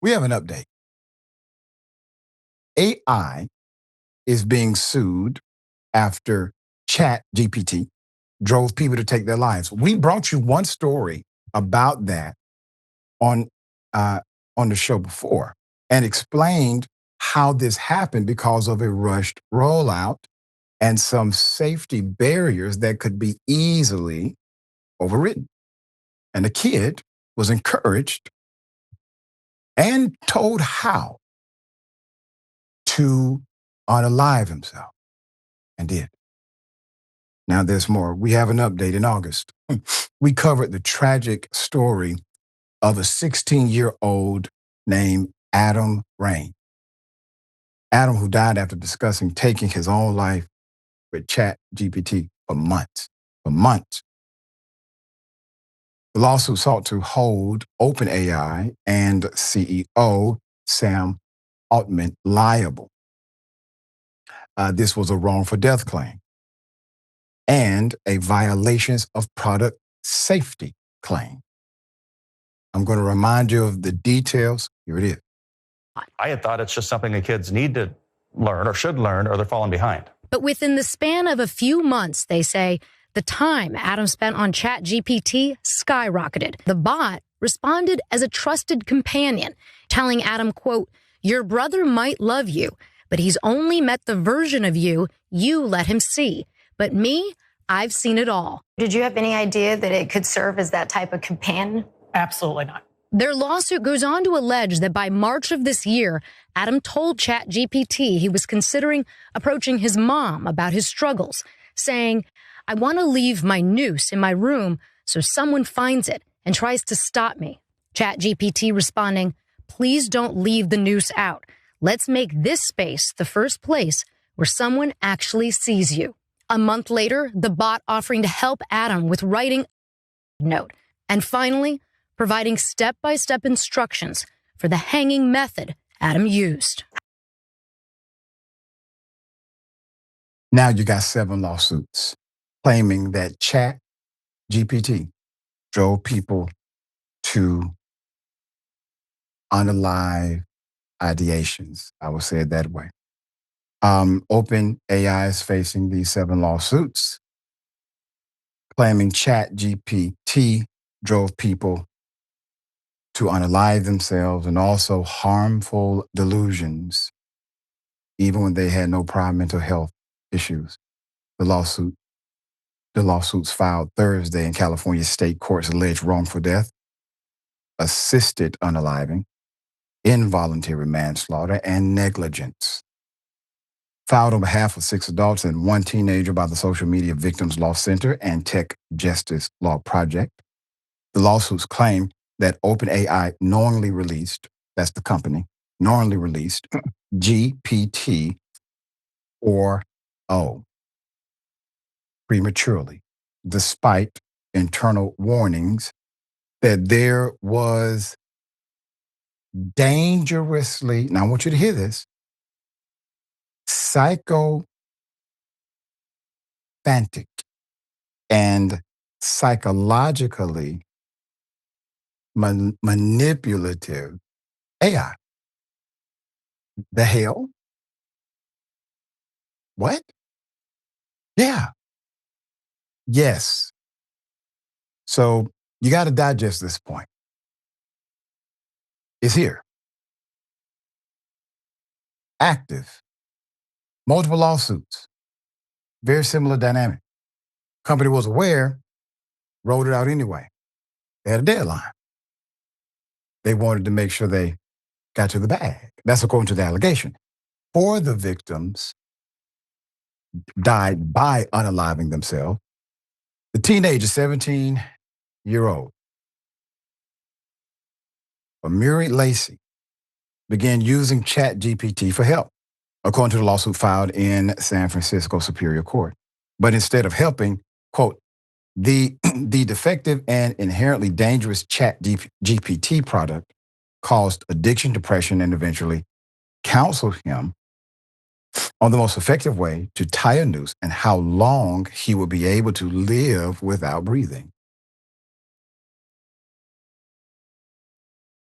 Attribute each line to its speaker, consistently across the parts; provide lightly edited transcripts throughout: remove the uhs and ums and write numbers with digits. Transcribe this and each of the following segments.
Speaker 1: We have an update. AI is being sued after ChatGPT drove people to take their lives. We brought you one story about that on uh, on the show before and explained how this happened because of a rushed rollout and some safety barriers that could be easily overridden. And the kid was encouraged and told how to unalive himself and did. Now there's more. We have an update in August. We covered the tragic story of a 16-year-old named Adam Rain. Adam, who died after discussing taking his own life with ChatGPT for months. For months. The lawsuit sought to hold OpenAI and CEO Sam Altman liable. This was a wrongful death claim and a violations of product safety claim. I'm going to remind you of the details. Here it is.
Speaker 2: I had thought it's just something that kids need to learn or should learn or they're falling behind.
Speaker 3: But within the span of a few months, they say, the time Adam spent on ChatGPT skyrocketed. The bot responded as a trusted companion, telling Adam, quote, "Your brother might love you, but he's only met the version of you let him see. But me, I've seen it all."
Speaker 4: Did you have any idea that it could serve as that type of companion?
Speaker 5: Absolutely not.
Speaker 3: Their lawsuit goes on to allege that by March of this year, Adam told ChatGPT he was considering approaching his mom about his struggles, saying, "I want to leave my noose in my room so someone finds it and tries to stop me." ChatGPT responding, "Please don't leave the noose out. Let's make this space the first place where someone actually sees you." A month later, the bot offering to help Adam with writing a note. And finally, providing step-by-step instructions for the hanging method Adam used.
Speaker 1: Now you got 7 lawsuits claiming that ChatGPT drove people to unalive ideations. I will say it that way. OpenAI is facing these 7 lawsuits claiming ChatGPT drove people to unalive themselves and also harmful delusions, even when they had no prior mental health issues. The lawsuits filed Thursday in California state courts allege wrongful death, assisted unaliving, involuntary manslaughter, and negligence. Filed on behalf of 6 adults and 1 teenager by the Social Media Victims Law Center and Tech Justice Law Project. The lawsuits claim that OpenAI knowingly released, that's the company, knowingly released GPT-4o prematurely, despite internal warnings that there was dangerously, now I want you to hear this, psychophantic and psychologically manipulative AI. The hell? What? Yeah. Yes. So you got to digest this point. It's here. Active. Multiple lawsuits. Very similar dynamic. Company was aware, rolled it out anyway. They had a deadline. They wanted to make sure they got to the bag. That's according to the allegation. 4 of the victims died by unaliving themselves. The teenager, 17-year-old, Amiri Lacey, began using ChatGPT for help, according to the lawsuit filed in San Francisco Superior Court. But instead of helping, quote, the defective and inherently dangerous ChatGPT product caused addiction, depression, and eventually counseled him on the most effective way to tie a noose and how long he would be able to live without breathing.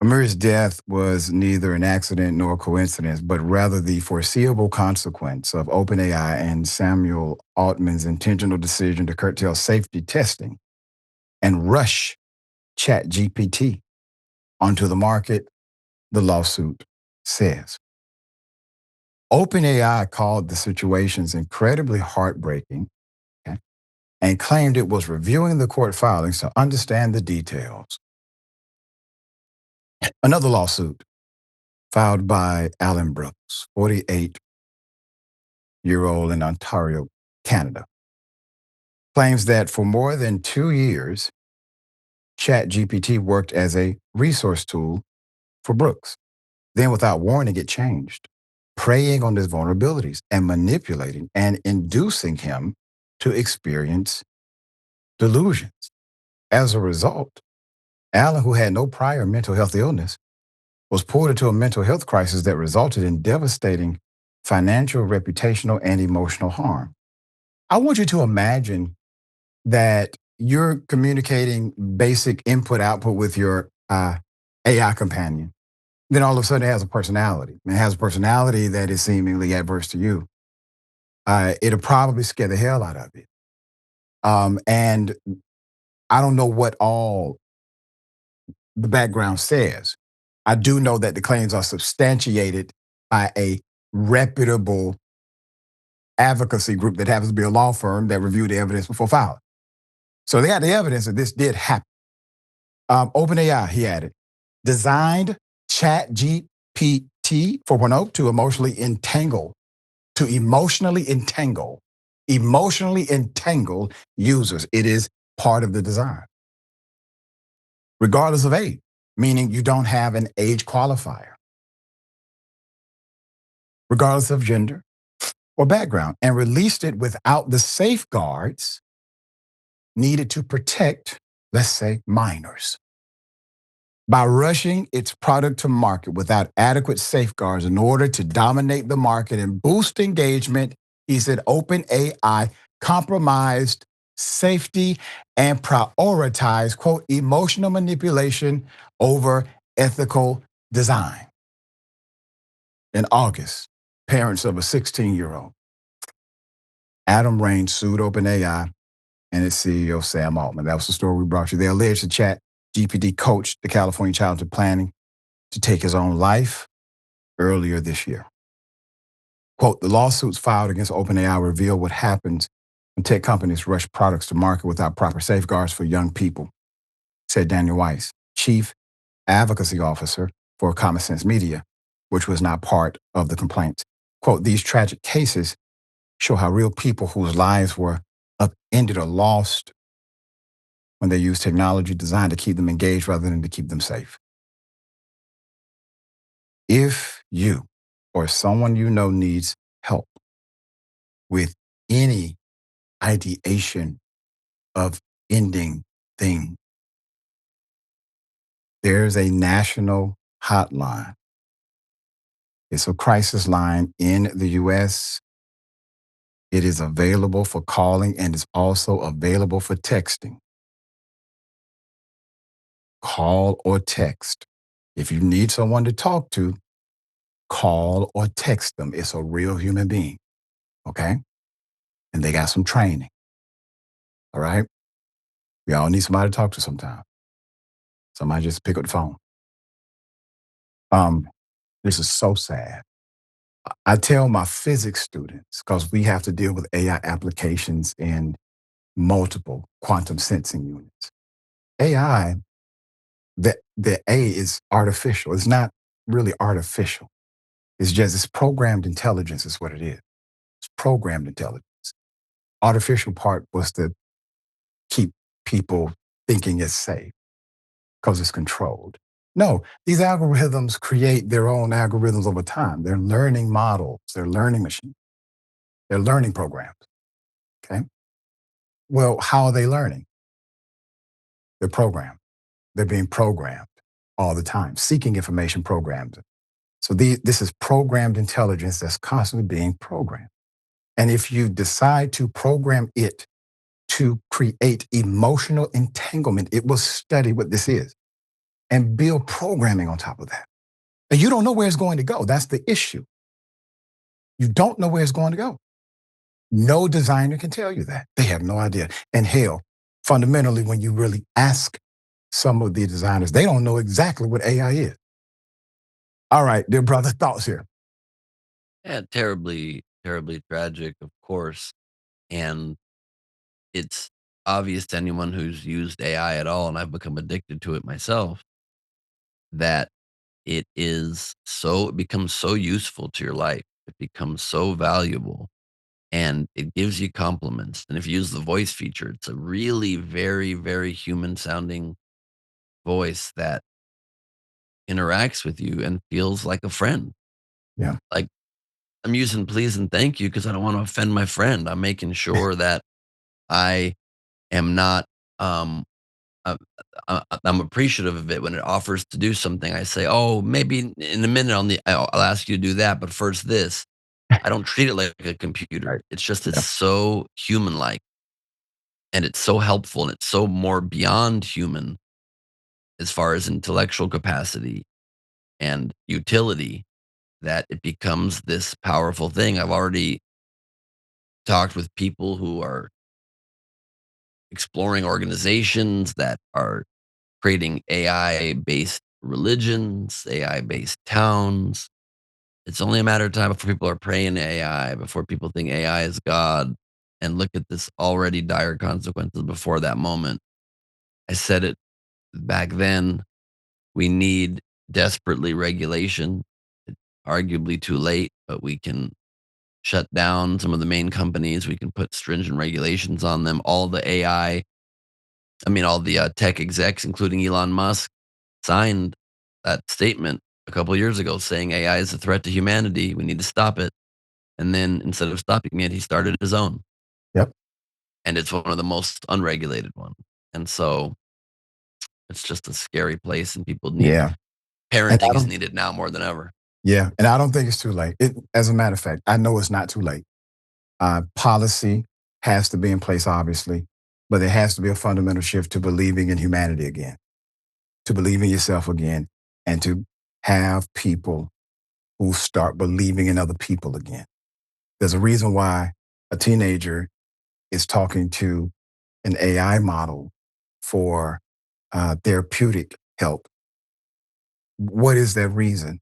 Speaker 1: Amir's death was neither an accident nor a coincidence, but rather the foreseeable consequence of OpenAI and Samuel Altman's intentional decision to curtail safety testing and rush ChatGPT onto the market, the lawsuit says. OpenAI called the situations incredibly heartbreaking, okay, and claimed it was reviewing the court filings to understand the details. Another lawsuit filed by Alan Brooks, 48-year-old in Ontario, Canada, claims that for more than 2 years, ChatGPT worked as a resource tool for Brooks. Then, without warning, it changed, preying on his vulnerabilities and manipulating and inducing him to experience delusions. As a result, Alan, who had no prior mental health illness, was pulled into a mental health crisis that resulted in devastating financial, reputational, and emotional harm. I want you to imagine that you're communicating basic input output with your AI companion. Then all of a sudden it has a personality. It has a personality that is seemingly adverse to you. It'll probably scare the hell out of you. And I don't know what all the background says. I do know that the claims are substantiated by a reputable advocacy group that happens to be a law firm that reviewed the evidence before filing. So they had the evidence that this did happen. OpenAI, he added, designed ChatGPT 4.0 to emotionally entangle users. It is part of the design, regardless of age, meaning you don't have an age qualifier, regardless of gender or background, and released it without the safeguards needed to protect, let's say, minors. By rushing its product to market without adequate safeguards in order to dominate the market and boost engagement, he said OpenAI compromised safety and prioritized, quote, emotional manipulation over ethical design. In August, parents of a 16-year-old, Adam Rain, sued OpenAI and its CEO, Sam Altman. That was the story we brought you. They alleged the ChatGPT coached the California child into planning to take his own life earlier this year. Quote, the lawsuits filed against OpenAI reveal what happens when tech companies rush products to market without proper safeguards for young people, said Daniel Weiss, chief advocacy officer for Common Sense Media, which was not part of the complaints. Quote, these tragic cases show how real people whose lives were upended or lost when they use technology designed to keep them engaged rather than to keep them safe. If you or someone you know needs help with any ideation of ending thing, there's a national hotline. It's a crisis line in the U.S. It is available for calling and it's also available for texting. Call or text. If you need someone to talk to, call or text them. It's a real human being, okay? And they got some training, all right? We all need somebody to talk to sometime. Somebody just pick up the phone. This is so sad. I tell my physics students, because we have to deal with AI applications in multiple quantum sensing units. AI, the A is artificial. It's not really artificial. It's programmed intelligence is what it is. It's programmed intelligence. Artificial part was to keep people thinking it's safe because it's controlled. No, these algorithms create their own algorithms over time. They're learning models. They're learning machines. They're learning programs, okay? Well, how are they learning? They're programmed. They're being programmed all the time, seeking information programmed. So this is programmed intelligence that's constantly being programmed. And if you decide to program it to create emotional entanglement, it will study what this is. and build programming on top of that. And you don't know where it's going to go. That's the issue. You don't know where it's going to go. No designer can tell you that. They have no idea. And hell, fundamentally, when you really ask some of the designers, they don't know exactly what AI is. All right, dear brother, thoughts here.
Speaker 5: Yeah, terribly, terribly tragic, of course. And it's obvious to anyone who's used AI at all, and I've become addicted to it myself, that it becomes so useful to your life. It becomes so valuable and it gives you compliments. And if you use the voice feature, it's a really very, very human sounding voice that interacts with you and feels like a friend.
Speaker 1: Yeah.
Speaker 5: Like, I'm using please and thank you because I don't want to offend my friend. I'm making sure that I am not, um, I'm appreciative of it when it offers to do something. I say, oh, maybe in a minute I'll ask you to do that, but first this. I don't treat it like a computer.
Speaker 1: Right.
Speaker 5: It's just it's
Speaker 1: Yeah.
Speaker 5: so human like, and it's so helpful, and it's so more beyond human as far as intellectual capacity and utility that it becomes this powerful thing. I've already talked with people who are exploring organizations that are creating AI based religions, AI based towns. It's only a matter of time before people are praying to AI, before people think AI is God. And look at this already dire consequences before that moment. I said it back then. We need desperately regulation. It's arguably too late, but we can shut down some of the main companies. We can put stringent regulations on them. All the tech execs, including Elon Musk, signed that statement a couple years ago saying AI is a threat to humanity. We need to stop it. And then instead of stopping it, he started his own.
Speaker 1: Yep.
Speaker 5: And it's one of the most unregulated ones. And so it's just a scary place, and people need
Speaker 1: Yeah. And
Speaker 5: parenting is needed now more than ever.
Speaker 1: Yeah. And I don't think it's too late. As a matter of fact, I know it's not too late. Policy has to be in place, obviously, but there has to be a fundamental shift to believing in humanity again, to believe in yourself again, and to have people who start believing in other people again. There's a reason why a teenager is talking to an AI model for therapeutic help. What is that reason?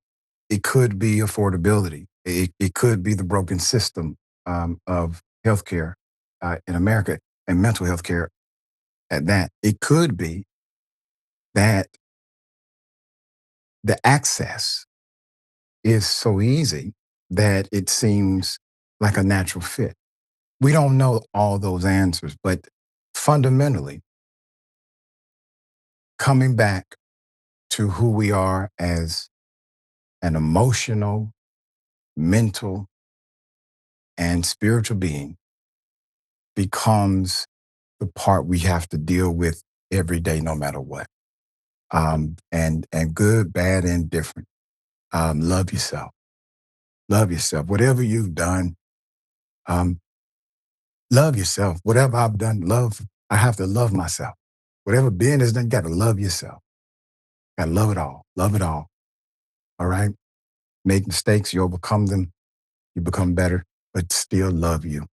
Speaker 1: It could be affordability. It could be the broken system of healthcare in America and mental health care at that. It could be that the access is so easy that it seems like a natural fit. We don't know all those answers, but fundamentally, coming back to who we are as an emotional, mental, and spiritual being becomes the part we have to deal with every day, no matter what. And good, bad, and different. Love yourself. Love yourself. Whatever you've done, um, love yourself. Whatever I've done, I have to love myself. Whatever Ben has done, you got to love yourself. Got to love it all. Love it all. All right? Make mistakes, you overcome them, you become better, but still love you.